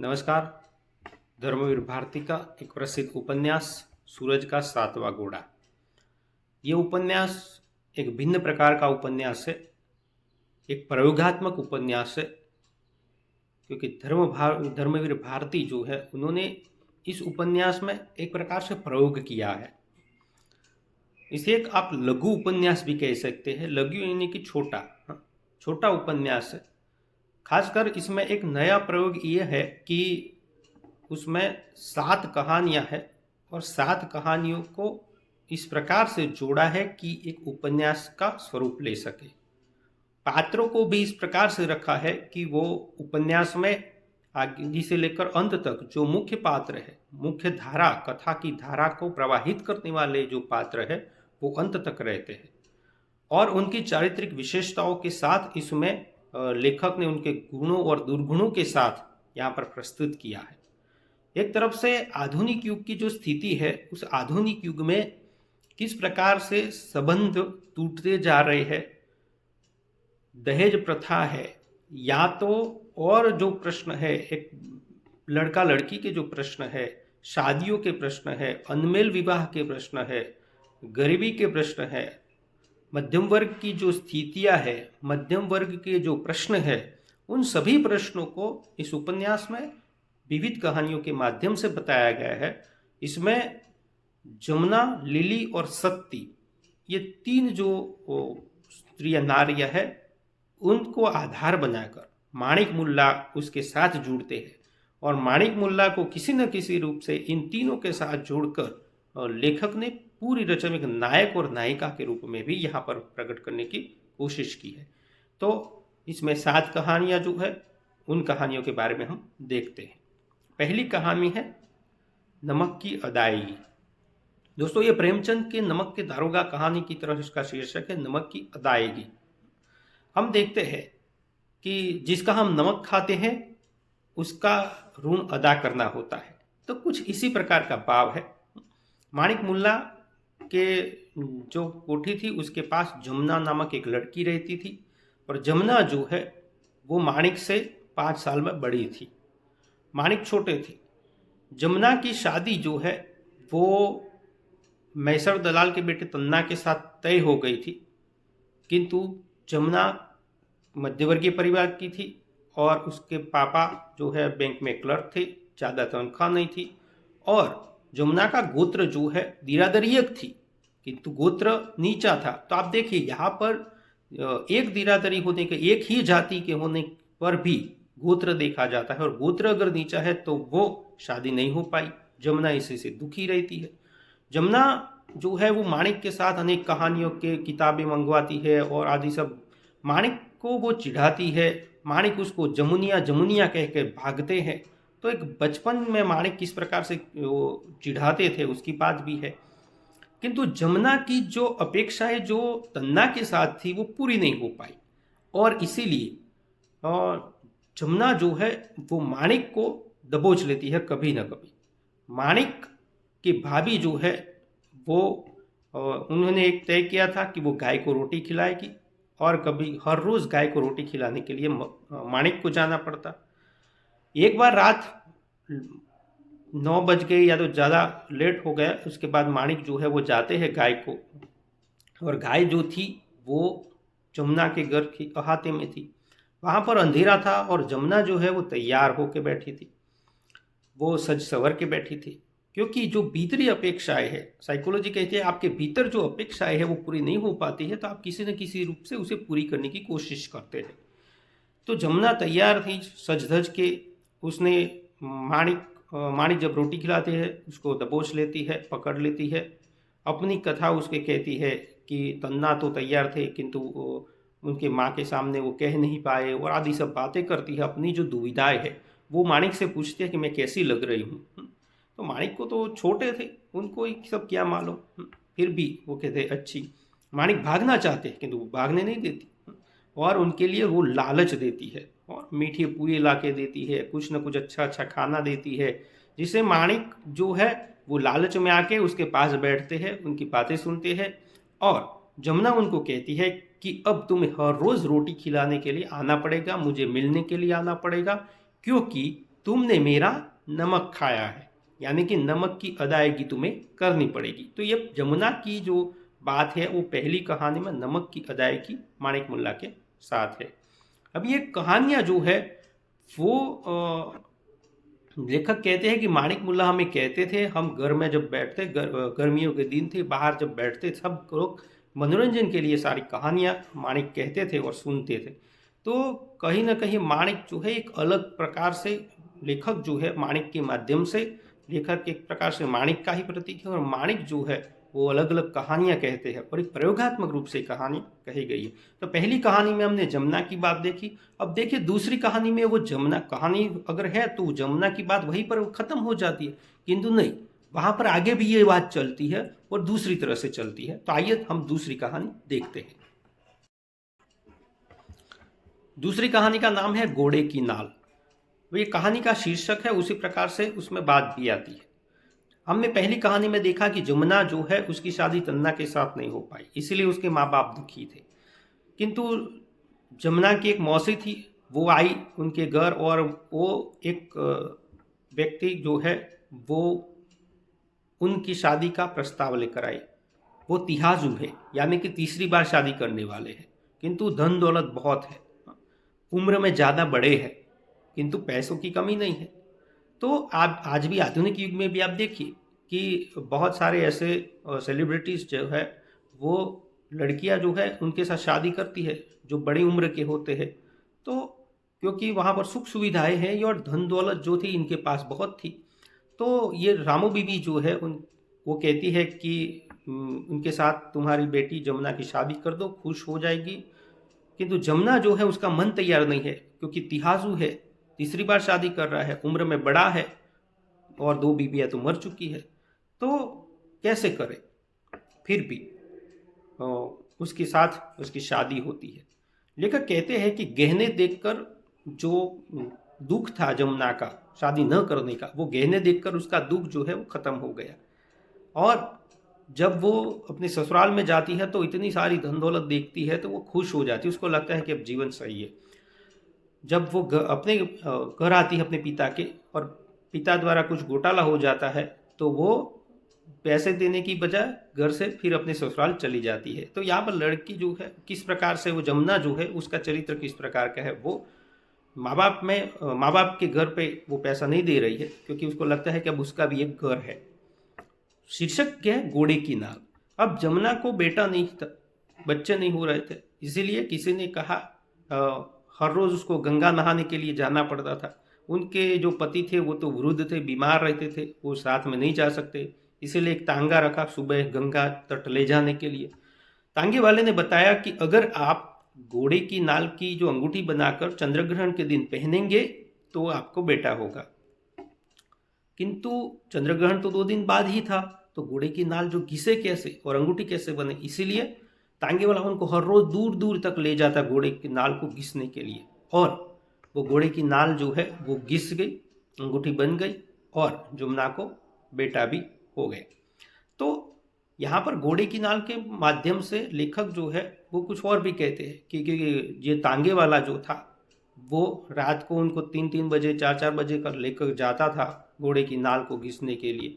नमस्कार। धर्मवीर भारती का एक प्रसिद्ध उपन्यास सूरज का सातवां घोड़ा। ये उपन्यास एक भिन्न प्रकार का उपन्यास है, एक प्रयोगात्मक उपन्यास है, क्योंकि धर्मवीर भारती जो है उन्होंने इस उपन्यास में एक प्रकार से प्रयोग किया है। इसे एक आप लघु उपन्यास भी कह सकते हैं। लघु यानी कि छोटा, छोटा उपन्यास है। खासकर इसमें एक नया प्रयोग ये है कि उसमें 7 कहानियां हैं और 7 कहानियों को इस प्रकार से जोड़ा है कि एक उपन्यास का स्वरूप ले सके। पात्रों को भी इस प्रकार से रखा है कि वो उपन्यास में आगे से लेकर अंत तक जो मुख्य पात्र है, मुख्य धारा, कथा की धारा को प्रवाहित करने वाले जो पात्र है वो अंत तक रहते हैं और उनकी चारित्रिक विशेषताओं के साथ इसमें लेखक ने उनके गुणों और दुर्गुणों के साथ यहाँ पर प्रस्तुत किया है। एक तरफ से आधुनिक युग की जो स्थिति है, उस आधुनिक युग में किस प्रकार से संबंध टूटते जा रहे हैं, दहेज प्रथा है या तो और जो प्रश्न है, एक लड़का लड़की के जो प्रश्न है, शादियों के प्रश्न है, अनमेल विवाह के प्रश्न है, गरीबी के प्रश्न है, मध्यम वर्ग की जो स्थितियां है, मध्यम वर्ग के जो प्रश्न है, उन सभी प्रश्नों को इस उपन्यास में विविध कहानियों के माध्यम से बताया गया है। इसमें जमुना, लिली और सत्ती, ये 3 जो स्त्रियां नारियां है, उनको आधार बनाकर माणिक मुल्ला उसके साथ जुड़ते हैं और माणिक मुल्ला को किसी न किसी रूप से इन तीनों के साथ जोड़कर लेखक ने पूरी रचना एक नायक और नायिका के रूप में भी यहाँ पर प्रकट करने की कोशिश की है। तो इसमें 7 कहानियाँ जो है, उन कहानियों के बारे में हम देखते हैं। पहली कहानी है नमक की अदायगी। दोस्तों, ये प्रेमचंद के नमक के दारोगा कहानी की तरह इसका शीर्षक है, नमक की अदायगी। हम देखते हैं कि जिसका हम नमक खाते हैं उसका ऋण अदा करना होता है। तो कुछ इसी प्रकार का भाव है। माणिक मुल्ला के जो कोठी थी उसके पास जमुना नामक एक लड़की रहती थी और जमुना जो है वो माणिक से 5 साल में बड़ी थी। माणिक छोटे थे। जमुना की शादी जो है वो मैसर दलाल के बेटे तन्ना के साथ तय हो गई थी, किंतु जमुना मध्यवर्गीय परिवार की थी और उसके पापा जो है बैंक में क्लर्क थे, ज़्यादा तनख्वाह नहीं थी और जमुना का गोत्र जो है दिरादरियक थी, किंतु गोत्र नीचा था। तो आप देखिए यहाँ पर एक दिरादरी होने के, एक ही जाति के होने पर भी गोत्र देखा जाता है और गोत्र अगर नीचा है तो वो शादी नहीं हो पाई। जमुना इसी से दुखी रहती है। जमुना जो है वो माणिक के साथ अनेक कहानियों के किताबें मंगवाती है और आदि सब। माणिक को वो चिढ़ाती है, माणिक उसको जमुनिया जमुनिया कह के भागते हैं। तो एक बचपन में माणिक किस प्रकार से वो चिढ़ाते थे उसकी बात भी है। किंतु जमुना की जो अपेक्षाएं जो तन्ना के साथ थी वो पूरी नहीं हो पाई और इसीलिए जमुना जो है वो माणिक को दबोच लेती है कभी ना कभी। माणिक की भाभी जो है वो उन्होंने एक तय किया था कि वो गाय को रोटी खिलाएगी और कभी हर रोज़ गाय को रोटी खिलाने के लिए माणिक को जाना पड़ता। एक बार रात 9 बज गए या तो ज़्यादा लेट हो गया, उसके बाद माणिक जो है वो जाते हैं गाय को, और गाय जो थी वो जमुना के घर की अहाते में थी। वहाँ पर अंधेरा था और जमुना जो है वो तैयार होकर बैठी थी, वो सज सवर के बैठी थी, क्योंकि जो भीतरी अपेक्षाएं है, साइकोलॉजी कहती है आपके भीतर जो अपेक्षाएं है वो पूरी नहीं हो पाती है तो आप किसी न किसी रूप से उसे पूरी करने की कोशिश करते हैं। तो जमुना तैयार थी सज धज के। उसने माणिक जब रोटी खिलाते हैं उसको दबोच लेती है, पकड़ लेती है, अपनी कथा उसके कहती है कि तन्ना तो तैयार थे किंतु उनके माँ के सामने वो कह नहीं पाए और आदि सब बातें करती है। अपनी जो दुविधाएं है वो माणिक से पूछती है कि मैं कैसी लग रही हूँ। तो माणिक को तो छोटे थे, उनको ये सब क्या मालूम, फिर भी वो कहते अच्छी। माणिक भागना चाहते हैं किंतु वो भागने नहीं देती और उनके लिए वो लालच देती है और मीठे पुए ला के देती है, कुछ न कुछ अच्छा अच्छा खाना देती है, जिसे माणिक जो है वो लालच में आके उसके पास बैठते हैं, उनकी बातें सुनते हैं और जमुना उनको कहती है कि अब तुम्हें हर रोज़ रोटी खिलाने के लिए आना पड़ेगा, मुझे मिलने के लिए आना पड़ेगा, क्योंकि तुमने मेरा नमक खाया है, यानी कि नमक की अदायगी तुम्हें करनी पड़ेगी। तो ये जमुना की जो बात है वो पहली कहानी में नमक की अदायगी माणिक मुल्ला के साथ है। अब ये कहानियाँ जो है वो लेखक कहते हैं कि माणिक मुल्ला हमें कहते थे, हम घर में जब बैठते, गर्मियों के दिन थे, बाहर जब बैठते, सब लोग मनोरंजन के लिए सारी कहानियाँ माणिक कहते थे और सुनते थे। तो कहीं ना कहीं माणिक जो है एक अलग प्रकार से, लेखक जो है माणिक के माध्यम से, लेखक एक प्रकार से माणिक का ही प्रतीक है, और माणिक जो है वो अलग अलग कहानियाँ कहते हैं और एक प्रयोगात्मक रूप से कहानी कही गई है। तो पहली कहानी में हमने जमुना की बात देखी। अब देखिए दूसरी कहानी में वो जमुना कहानी अगर है तो जमुना की बात वहीं पर खत्म हो जाती है, किंतु नहीं, वहां पर आगे भी ये बात चलती है और दूसरी तरह से चलती है। तो आइए हम दूसरी कहानी देखते हैं। दूसरी कहानी का नाम है घोड़े की नाल। ये कहानी का शीर्षक है, उसी प्रकार से उसमें बात भी आती है। हमने पहली कहानी में देखा कि जमुना जो है उसकी शादी तन्ना के साथ नहीं हो पाई, इसीलिए उसके माँ बाप दुखी थे। किंतु जमुना की एक मौसी थी, वो आई उनके घर, और वो एक व्यक्ति जो है वो उनकी शादी का प्रस्ताव लेकर आई। वो तिहाजू है, यानी कि तीसरी बार शादी करने वाले हैं, किंतु धन दौलत बहुत है, उम्र में ज़्यादा बड़े हैं, किंतु पैसों की कमी नहीं है। तो आप आज भी आधुनिक युग में भी आप देखिए कि बहुत सारे ऐसे सेलिब्रिटीज़ जो है वो लड़कियां जो है उनके साथ शादी करती है जो बड़ी उम्र के होते हैं। तो क्योंकि वहाँ पर सुख सुविधाएं हैं और धन दौलत जो थी इनके पास बहुत थी। तो ये रामू बीबी जो है वो कहती है कि उनके साथ तुम्हारी बेटी जमुना की शादी कर दो, खुश हो जाएगी। किंतु जमुना जो है उसका मन तैयार नहीं है, क्योंकि तिहाजू है, तीसरी बार शादी कर रहा है, उम्र में बड़ा है और दो बीबियां तो मर चुकी है, तो कैसे करे। फिर भी उसके साथ उसकी शादी होती है। लेखक कहते हैं कि गहने देखकर जो दुख था जमुना का शादी न करने का, वो गहने देखकर उसका दुख जो है वो खत्म हो गया। और जब वो अपने ससुराल में जाती है तो इतनी सारी धन दौलत देखती है तो वो खुश हो जाती है, उसको लगता है कि अब जीवन सही है। जब वो अपने घर आती है अपने पिता के, और पिता द्वारा कुछ घोटाला हो जाता है, तो वो पैसे देने की बजाय घर से फिर अपने ससुराल चली जाती है। तो यहाँ पर लड़की जो है किस प्रकार से, वो जमुना जो है उसका चरित्र किस प्रकार का है, वो माँ बाप के घर पे वो पैसा नहीं दे रही है, क्योंकि उसको लगता है कि अब उसका भी एक घर है। शीर्षक क्या है, घोड़े की नाल। अब जमुना को बेटा नहीं था, बच्चे नहीं हो रहे थे, इसीलिए किसी ने कहा हर रोज़ उसको गंगा नहाने के लिए जाना पड़ता था। उनके जो पति थे वो तो वृद्ध थे, बीमार रहते थे, वो साथ में नहीं जा सकते, इसीलिए एक तांगा रखा सुबह गंगा तट ले जाने के लिए। तांगे वाले ने बताया कि अगर आप घोड़े की नाल की जो अंगूठी बनाकर चंद्रग्रहण के दिन पहनेंगे तो आपको बेटा होगा। किंतु चंद्रग्रहण तो 2 दिन बाद ही था, तो घोड़े की नाल जो घिसे कैसे और अंगूठी कैसे बने, इसीलिए तांगे वाला उनको हर रोज दूर दूर तक ले जाता घोड़े की नाल को घिसने के लिए, और वो घोड़े की नाल जो है वो घिस गई, अंगूठी बन गई और जमुना को बेटा भी हो गए। तो यहाँ पर घोड़े की नाल के माध्यम से लेखक जो है वो कुछ और भी कहते हैं कि ये तांगे वाला जो था वो रात को उनको 3-3 बजे 4-4 बजे कर लेकर जाता था घोड़े की नाल को घिसने के लिए।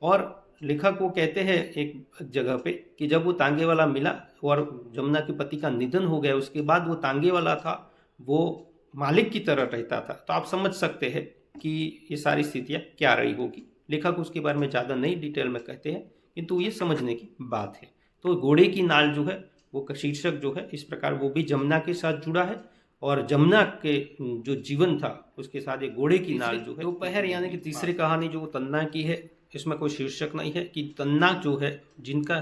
और लेखक वो कहते हैं एक जगह पे कि जब वो तांगे वाला मिला और जमुना के पति का निधन हो गया, उसके बाद वो तांगे वाला था वो मालिक की तरह रहता था। तो आप समझ सकते हैं कि ये सारी स्थितियाँ क्या रही होगी। लेखक उसके बारे में ज़्यादा नहीं डिटेल में कहते हैं, किंतु ये समझने की बात है। तो घोड़े की नाल जो है वो शीर्षक जो है इस प्रकार वो भी जमुना के साथ जुड़ा है, और जमुना के जो जीवन था उसके साथ एक घोड़े की नाल जो है दोपहर, यानी कि तीसरी कहानी जो तन्ना की है, इसमें कोई शीर्षक नहीं है कि तन्ना जो है जिनका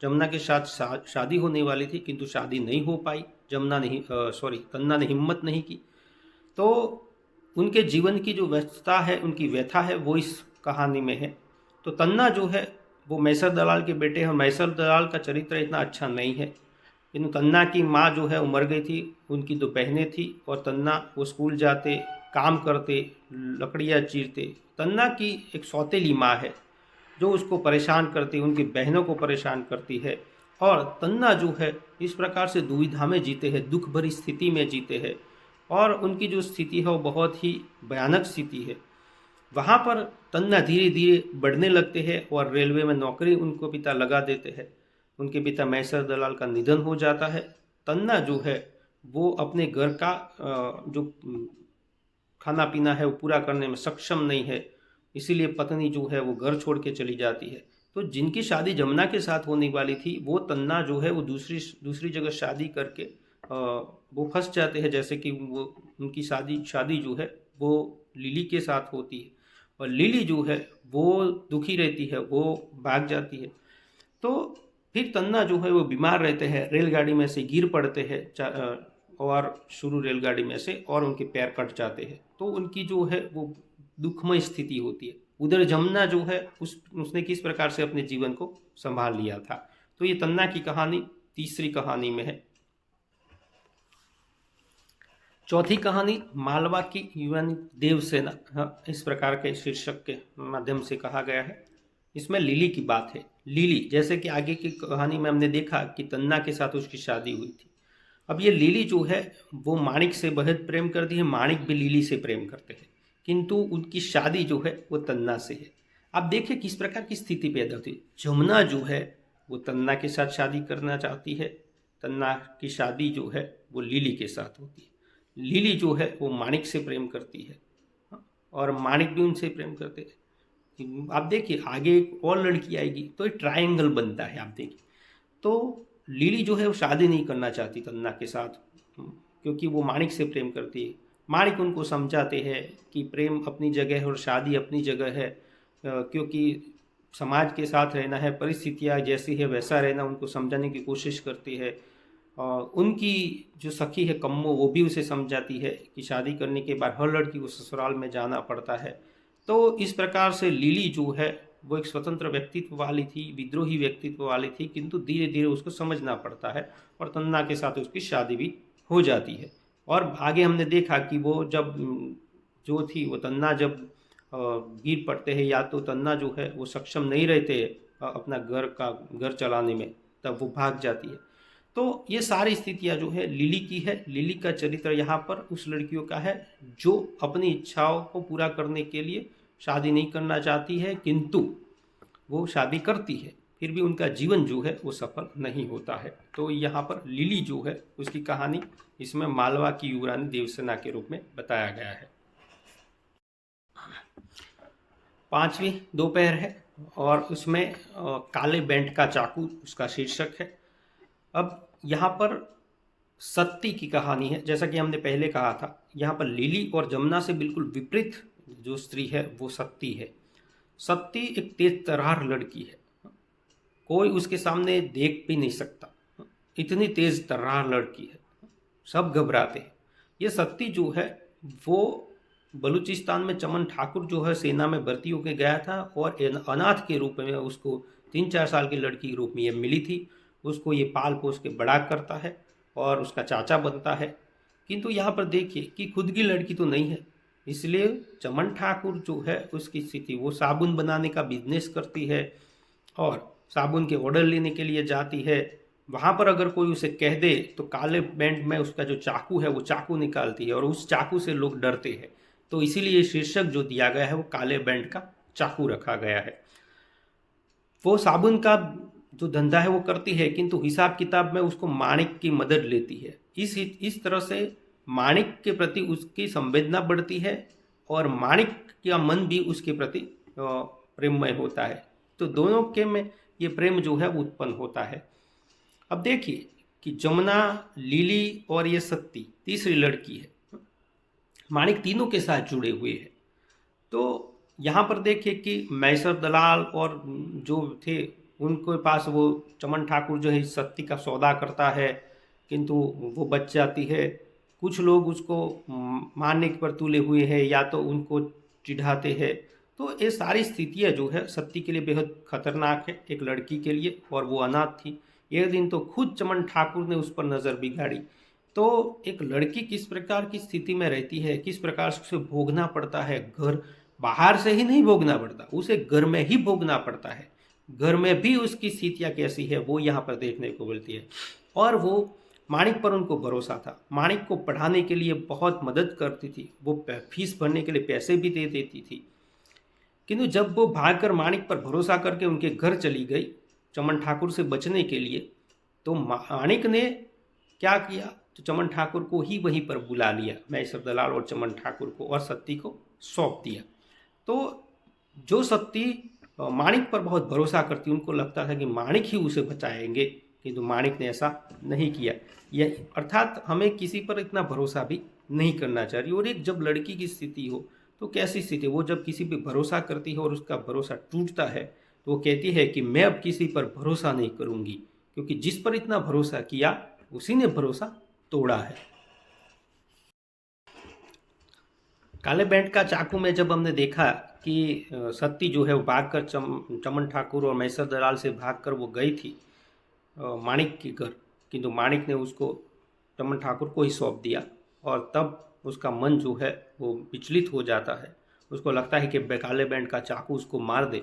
जमुना के साथ शादी होने वाली थी किंतु शादी नहीं हो पाई, तन्ना ने हिम्मत नहीं की, तो उनके जीवन की जो व्यस्तता है, उनकी व्यथा है, वो इस कहानी में है। तो तन्ना जो है वो मैसर दलाल के बेटे हैं, मैसर दलाल का चरित्र इतना अच्छा नहीं है, किंतु तन्ना की माँ जो है वो मर गई थी, उनकी 2 बहनें थी, और तन्ना वो स्कूल जाते, काम करते, लकड़ियाँ चीरते। तन्ना की एक सौतेली माँ है जो उसको परेशान करती, उनकी बहनों को परेशान करती है, और तन्ना जो है इस प्रकार से दुविधा में जीते हैं, दुख भरी स्थिति में जीते हैं, और उनकी जो स्थिति है वो बहुत ही भयानक स्थिति है। वहाँ पर तन्ना धीरे धीरे बढ़ने लगते हैं और रेलवे में नौकरी उनको पिता लगा देते हैं। उनके पिता मैसर दलाल का निधन हो जाता है। तन्ना जो है वो अपने घर का जो खाना पीना है वो पूरा करने में सक्षम नहीं है, इसीलिए पत्नी जो है वो घर छोड़ के चली जाती है। तो जिनकी शादी जमुना के साथ होने वाली थी वो तन्ना जो है वो दूसरी दूसरी जगह शादी करके वो फंस जाते हैं। जैसे कि वो उनकी शादी जो है वो लिली के साथ होती है और लिली जो है वो दुखी रहती है, वो भाग जाती है। तो फिर तन्ना जो है वो बीमार रहते हैं, रेलगाड़ी में से गिर पड़ते हैं और शुरू रेलगाड़ी में से और उनके पैर कट जाते हैं। तो उनकी जो है वो दुखमय स्थिति होती है। उधर जमुना जो है उसने किस प्रकार से अपने जीवन को संभाल लिया था। तो ये तन्ना की कहानी तीसरी कहानी में है। चौथी कहानी मालवा की युवानी देवसेना, हाँ, इस प्रकार के शीर्षक के माध्यम से कहा गया है। इसमें लिली की बात है। लिली, जैसे कि आगे की कहानी में हमने देखा कि तन्ना के साथ उसकी शादी हुई थी। अब ये लिली जो है वो माणिक से बेहद प्रेम करती है, माणिक भी लिली से प्रेम करते हैं, किंतु उनकी शादी जो है वो तन्ना से है। अब देखिए किस प्रकार की स्थिति पैदा होती है। जमुना जो है वो तन्ना के साथ शादी करना चाहती है, तन्ना की शादी जो है वो लिली के साथ होती है। लिली जो है वो माणिक से प्रेम करती है और माणिक भी उनसे प्रेम करते हैं। आप देखिए आगे एक और लड़की आएगी तो एक ट्रायंगल बनता है। आप देखिए तो लिली जो है वो शादी नहीं करना चाहती तन्ना के साथ, क्योंकि वो माणिक से प्रेम करती है। माणिक उनको समझाते हैं कि प्रेम अपनी जगह है और शादी अपनी जगह है, क्योंकि समाज के साथ रहना है, परिस्थितियाँ जैसी है वैसा रहना, उनको समझाने की कोशिश करती है। उनकी जो सखी है कम्मो वो भी उसे समझाती है कि शादी करने के बाद हर लड़की को ससुराल में जाना पड़ता है। तो इस प्रकार से लिली जो है वो एक स्वतंत्र व्यक्तित्व वाली थी, विद्रोही व्यक्तित्व वाली थी, किंतु धीरे धीरे उसको समझना पड़ता है और तन्ना के साथ उसकी शादी भी हो जाती है। और आगे हमने देखा कि वो जब जो थी वो तन्ना जब गिर पड़ते हैं या तो तन्ना जो है वो सक्षम नहीं रहते अपना घर चलाने में, तब वो भाग जाती है। तो ये सारी स्थितियाँ जो है लिली की है। लिली का चरित्र यहाँ पर उस लड़कियों का है जो अपनी इच्छाओं को पूरा करने के लिए शादी नहीं करना चाहती है, किंतु वो शादी करती है, फिर भी उनका जीवन जो है वो सफल नहीं होता है। तो यहाँ पर लिली जो है उसकी कहानी इसमें मालवा की युवरानी देवसेना के रूप में बताया गया है। पांचवी दोपहर है और उसमें काले बैंड का चाकू उसका शीर्षक है। अब यहाँ पर सत्ती की कहानी है। जैसा कि हमने पहले कहा था, यहाँ पर लिली और जमुना से बिल्कुल विपरीत जो स्त्री है वो सत्ती है। सत्ती एक तेज तर्रार लड़की है, कोई उसके सामने देख भी नहीं सकता, इतनी तेज तर्रार लड़की है, सब घबराते हैं। ये सत्ती जो है वो बलूचिस्तान में चमन ठाकुर जो है सेना में भर्ती होकर गया था और अनाथ के रूप में उसको 3-4 साल की लड़की के रूप में ये मिली थी। उसको ये पाल पोस के बड़ा करता है और उसका चाचा बनता है। किंतु यहाँ पर देखिए कि खुद की लड़की तो नहीं है, इसलिए चमन ठाकुर जो है उसकी स्थिति, वो साबुन बनाने का बिजनेस करती है और साबुन के ऑर्डर लेने के लिए जाती है। वहाँ पर अगर कोई उसे कह दे तो काले बैंड में उसका जो चाकू है वो चाकू निकालती है और उस चाकू से लोग डरते हैं। तो इसीलिए शीर्षक जो दिया गया है वो काले बैंड का चाकू रखा गया है। वो साबुन का जो धंधा है वो करती है, किंतु हिसाब किताब में उसको माणिक की मदद लेती है। इस तरह से माणिक के प्रति उसकी संवेदना बढ़ती है और माणिक का मन भी उसके प्रति प्रेममय होता है। तो दोनों के में ये प्रेम जो है वो उत्पन्न होता है। अब देखिए कि जमुना, लिली और ये सत्ती तीसरी लड़की है, माणिक तीनों के साथ जुड़े हुए हैं। तो यहाँ पर देखिए कि मैसर दलाल और जो थे उनके पास वो चमन ठाकुर जो है सत्ती का सौदा करता है, किंतु वो बच जाती है। कुछ लोग उसको मारने पर तुले हुए हैं या तो उनको चिढ़ाते हैं। तो ये सारी स्थितियाँ जो है सत्ती के लिए बेहद खतरनाक है एक लड़की के लिए, और वो अनाथ थी। एक दिन तो खुद चमन ठाकुर ने उस पर नज़र बिगाड़ी। तो एक लड़की किस प्रकार की स्थिति में रहती है, किस प्रकार से उसे भोगना पड़ता है, घर बाहर से ही नहीं भोगना पड़ता, उसे घर में ही भोगना पड़ता है। घर में भी उसकी स्थितियाँ कैसी है वो यहाँ पर देखने को मिलती है। और वो माणिक पर उनको भरोसा था। माणिक को पढ़ाने के लिए बहुत मदद करती थी, वो फीस भरने के लिए पैसे भी दे देती थी। किंतु जब वो भागकर माणिक पर भरोसा करके उनके घर चली गई चमन ठाकुर से बचने के लिए, तो माणिक ने क्या किया, तो चमन ठाकुर को ही वहीं पर बुला लिया, मैसर दलाल और चमन ठाकुर को, और सत्ती को सौंप दिया। तो जो सत्ती माणिक पर बहुत भरोसा करती, उनको लगता था कि माणिक ही उसे बचाएंगे, किंतु माणिक ने ऐसा नहीं किया। यह अर्थात हमें किसी पर इतना भरोसा भी नहीं करना चाहिए। और एक जब लड़की की स्थिति हो तो कैसी स्थिति, वो जब किसी पे भरोसा करती है और उसका भरोसा टूटता है तो वो कहती है कि मैं अब किसी पर भरोसा नहीं करूंगी, क्योंकि जिस पर इतना भरोसा किया उसी ने भरोसा तोड़ा है। काले बैंड का चाकू में जब हमने देखा कि सत्ती जो है वो भागकर चमन ठाकुर और मैसर दलाल से भागकर वो गई थी माणिक के घर, किंतु माणिक ने उसको चमन ठाकुर को ही सौंप दिया, और तब उसका मन जो है वो विचलित हो जाता है। उसको लगता है कि काले बैंड का चाकू उसको मार दे।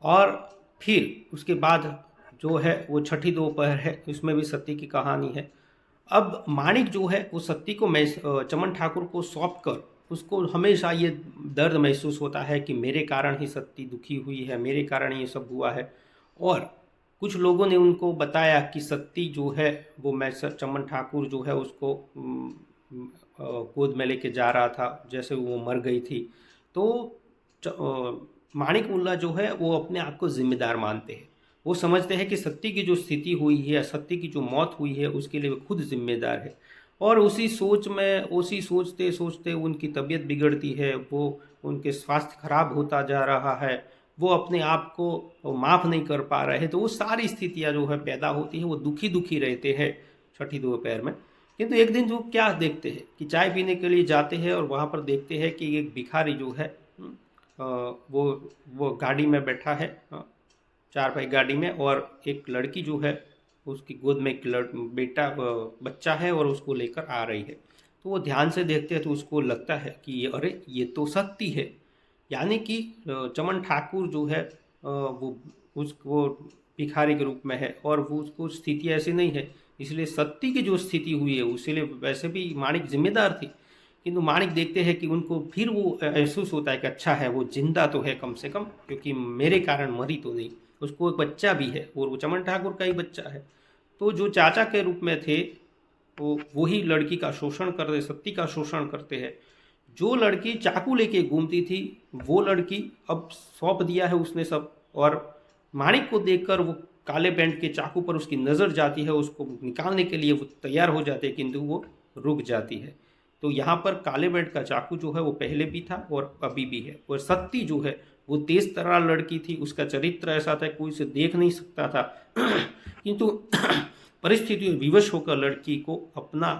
और फिर उसके बाद जो है वो छठी दोपहर है, इसमें भी सत्ती की कहानी है। अब माणिक जो है वो सत्ती को चमन ठाकुर को सौंप कर उसको हमेशा ये दर्द महसूस होता है कि मेरे कारण ही सत्ती दुखी हुई है, मेरे कारण ये सब हुआ है। और कुछ लोगों ने उनको बताया कि सत्ती जो है वो चमन ठाकुर जो है उसको गोद में लेके जा रहा था, जैसे वो मर गई थी। तो माणिक मुल्ला जो है वो अपने आप को जिम्मेदार मानते हैं। वो समझते हैं कि सत्ती की जो स्थिति हुई है, सत्ती की जो मौत हुई है, उसके लिए वो खुद जिम्मेदार है। और उसी सोच में, उसी सोचते सोचते उनकी तबीयत बिगड़ती है, वो उनके स्वास्थ्य खराब होता जा रहा है, वो अपने आप को माफ़ नहीं कर पा रहे हैं। तो वो सारी स्थितियाँ जो है पैदा होती हैं, वो दुखी दुखी रहते हैं छठी दोपहर में। किंतु एक दिन जो क्या देखते हैं कि चाय पीने के लिए जाते हैं और वहाँ पर देखते हैं कि एक भिखारी जो है वो गाड़ी में बैठा है, चारपाई गाड़ी में, और एक लड़की जो है उसकी गोद में एक बच्चा है और उसको लेकर आ रही है। तो वो ध्यान से देखते हैं तो उसको लगता है कि अरे ये तो सत्ती है। यानी कि चमन ठाकुर जो है वो भिखारी के रूप में है और वो उसको स्थिति ऐसी नहीं है, इसलिए सत्ती की जो स्थिति हुई है उसलिए वैसे भी माणिक जिम्मेदार थी। किंतु माणिक देखते हैं कि उनको फिर वो महसूस होता है कि अच्छा है वो जिंदा तो है कम से कम, क्योंकि मेरे कारण मरी तो नहीं। उसको एक बच्चा भी है और वो चमन ठाकुर का ही बच्चा है। तो जो चाचा के रूप में थे वो वही लड़की का शोषण करते, सत्ती का शोषण करते हैं। जो लड़की चाकू लेके घूमती थी वो लड़की अब सौंप दिया है उसने सब, और माणिक को देखकर वो काले बैंड के चाकू पर उसकी नज़र जाती है, उसको निकालने के लिए वो तैयार हो जाते हैं, किंतु वो रुक जाती है। तो यहाँ पर काले बैंड का चाकू जो है वो पहले भी था और अभी भी है। और सत्ती जो है वो तेज तर्रार लड़की थी, उसका चरित्र ऐसा था कोई उसे देख नहीं सकता था किंतु परिस्थितियों विवश होकर लड़की को अपना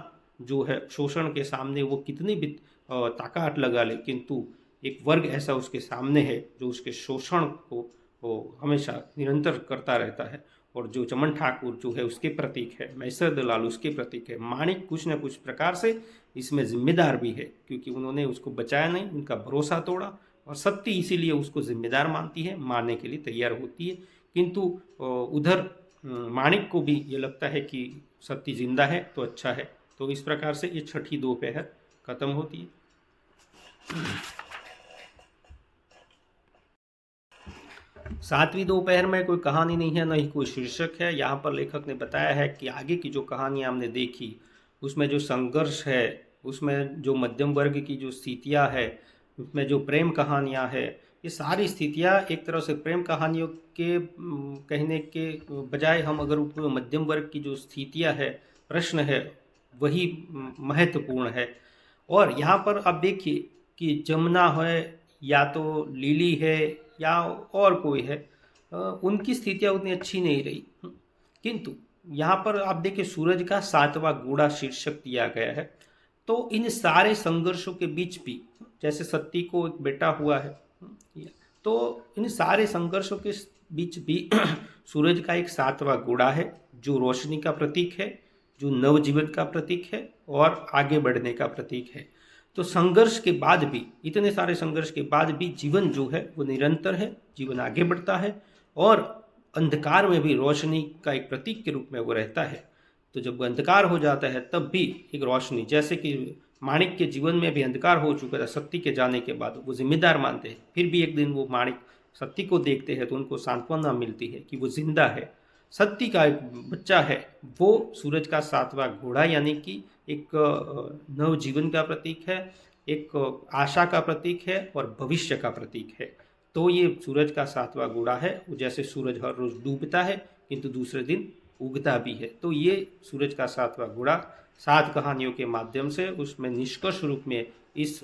जो है शोषण के सामने वो कितनी भी ताकत लगा ले, किंतु एक वर्ग ऐसा उसके सामने है जो उसके शोषण को वो हमेशा निरंतर करता रहता है। और जो चमन ठाकुर जो है उसके प्रतीक है, मैसर दलाल उसके प्रतीक है, माणिक कुछ न कुछ प्रकार से इसमें जिम्मेदार भी है, क्योंकि उन्होंने उसको बचाया नहीं, उनका भरोसा तोड़ा। और सत्ती इसीलिए उसको जिम्मेदार मानती है, मारने के लिए तैयार होती है। किंतु उधर माणिक को भी ये लगता है कि सत्ती जिंदा है तो अच्छा है। तो इस प्रकार से ये छठी दोपहर खत्म होती है। सातवीं दोपहर में कोई कहानी नहीं है, न ही कोई शीर्षक है। यहाँ पर लेखक ने बताया है कि आगे की जो कहानियाँ हमने देखी उसमें जो संघर्ष है, उसमें जो मध्यम वर्ग की जो स्थितियाँ है, उसमें जो प्रेम कहानियाँ है, ये सारी स्थितियाँ एक तरह से प्रेम कहानियों के कहने के बजाय हम अगर ऊपर मध्यम वर्ग की जो स्थितियाँ है, प्रश्न है, वही महत्वपूर्ण है। और यहाँ पर आप देखिए कि जमुना है या तो लीली है या और कोई है, उनकी स्थितियाँ उतनी अच्छी नहीं रही। किंतु यहाँ पर आप देखिए सूरज का सातवां घोड़ा शीर्षक दिया गया है। तो इन सारे संघर्षों के बीच भी, जैसे सत्ती को एक बेटा हुआ है, तो इन सारे संघर्षों के बीच भी सूरज का एक सातवां घोड़ा है जो रोशनी का प्रतीक है, जो नवजीवन का प्रतीक है और आगे बढ़ने का प्रतीक है। तो संघर्ष के बाद भी, इतने सारे संघर्ष के बाद भी जीवन जो है वो निरंतर है, जीवन आगे बढ़ता है और अंधकार में भी रोशनी का एक प्रतीक के रूप में वो रहता है। तो जब अंधकार हो जाता है तब भी एक रोशनी, जैसे कि माणिक के जीवन में भी अंधकार हो चुका था सत्य के जाने के बाद, वो जिम्मेदार मानते हैं, फिर भी एक दिन वो माणिक सत्य को देखते हैं तो उनको सांत्वना मिलती है कि वो जिंदा है, सत्य का एक बच्चा है। वो सूरज का 7वां घोड़ा यानी कि एक नव जीवन का प्रतीक है, एक आशा का प्रतीक है और भविष्य का प्रतीक है। तो ये सूरज का 7वां घोड़ा है। जैसे सूरज हर रोज डूबता है किंतु दूसरे दिन उगता भी है, तो ये सूरज का 7वां घोड़ा 7 कहानियों के माध्यम से उसमें निष्कर्ष रूप में इस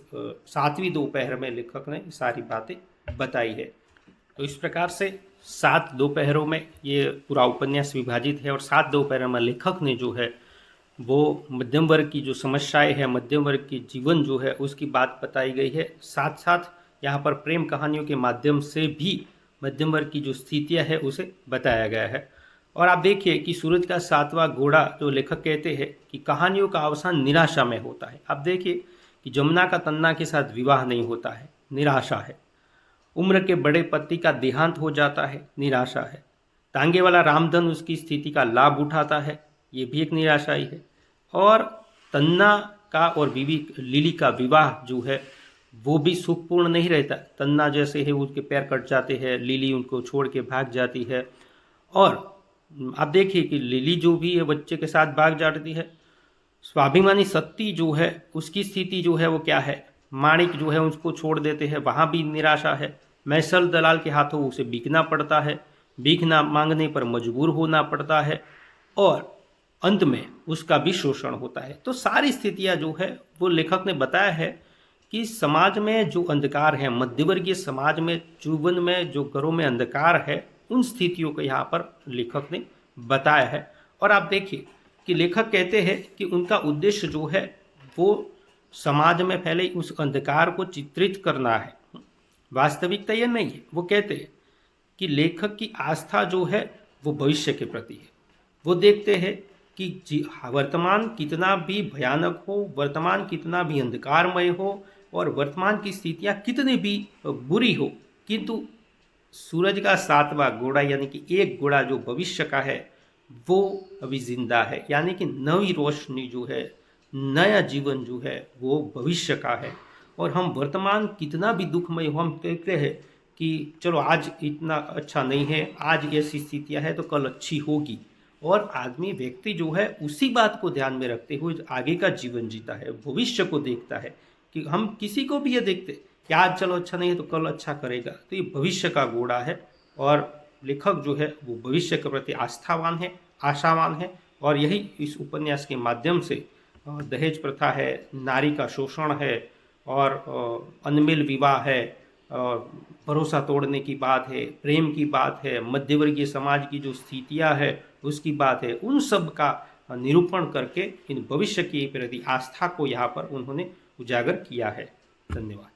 7वीं दोपहर में लेखक ने सारी बातें बताई है। तो इस प्रकार से 7 दोपहरों में ये पूरा उपन्यास विभाजित है और 7 दोपहर में लेखक ने जो है वो मध्यम वर्ग की जो समस्याएं है, मध्यम वर्ग की जीवन जो है उसकी बात बताई गई है। साथ साथ यहाँ पर प्रेम कहानियों के माध्यम से भी मध्यम वर्ग की जो स्थितियाँ है उसे बताया गया है। और आप देखिए कि सूरज का 7वां घोड़ा जो लेखक कहते हैं कि कहानियों का अवसान निराशा में होता है। आप देखिए कि जमुना का तन्ना के साथ विवाह नहीं होता है, निराशा है। उम्र के बड़े पति का देहांत हो जाता है, निराशा है। तांगे वाला रामधन उसकी स्थिति का लाभ उठाता है, ये भी एक निराशा ही है। और तन्ना का और बीवी लिली का विवाह जो है वो भी सुखपूर्ण नहीं रहता। तन्ना जैसे है उसके पैर कट जाते हैं, लिली उनको छोड़ के भाग जाती है। और आप देखिए कि लिली जो भी है बच्चे के साथ भाग जाती है। स्वाभिमानी सत्ती जो है उसकी स्थिति जो है वो क्या है, माणिक जो है उसको छोड़ देते हैं, वहाँ भी निराशा है। मैसल दलाल के हाथों उसे बिकना पड़ता है, बिकना मांगने पर मजबूर होना पड़ता है और अंत में उसका भी शोषण होता है। तो सारी स्थितियाँ जो है वो लेखक ने बताया है कि समाज में जो अंधकार है, मध्यवर्गीय समाज में जीवन में जो घरों में अंधकार है, उन स्थितियों को यहाँ पर लेखक ने बताया है। और आप देखिए कि लेखक कहते हैं कि उनका उद्देश्य जो है वो समाज में फैले उस अंधकार को चित्रित करना है, वास्तविकता ये नहीं है। वो कहते हैं कि लेखक की आस्था जो है वो भविष्य के प्रति है। वो देखते हैं कि वर्तमान कितना भी भयानक हो, वर्तमान कितना भी अंधकारमय हो और वर्तमान की स्थितियाँ कितनी भी बुरी हो, किंतु सूरज का 7वां घोड़ा यानी कि एक घोड़ा जो भविष्य का है वो अभी जिंदा है, यानी कि नई रोशनी जो है, नया जीवन जो है वो भविष्य का है। और हम वर्तमान कितना भी दुखमय हो, हम कहते हैं कि चलो आज इतना अच्छा नहीं है, आज ऐसी स्थितियाँ है तो कल अच्छी होगी। और आदमी व्यक्ति जो है उसी बात को ध्यान में रखते हुए आगे का जीवन जीता है, भविष्य को देखता है। कि हम किसी को भी ये देखते कि आज चलो अच्छा नहीं है तो कल अच्छा करेगा, तो ये भविष्य का घोड़ा है। और लेखक जो है वो भविष्य के प्रति आस्थावान है, आशावान है। और यही इस उपन्यास के माध्यम से दहेज प्रथा है, नारी का शोषण है और अनमिल विवाह है, और भरोसा तोड़ने की बात है, प्रेम की बात है, मध्यवर्गीय समाज की जो स्थितियां है उसकी बात है, उन सब का निरूपण करके इन भविष्य के प्रति आस्था को यहाँ पर उन्होंने उजागर किया है। धन्यवाद।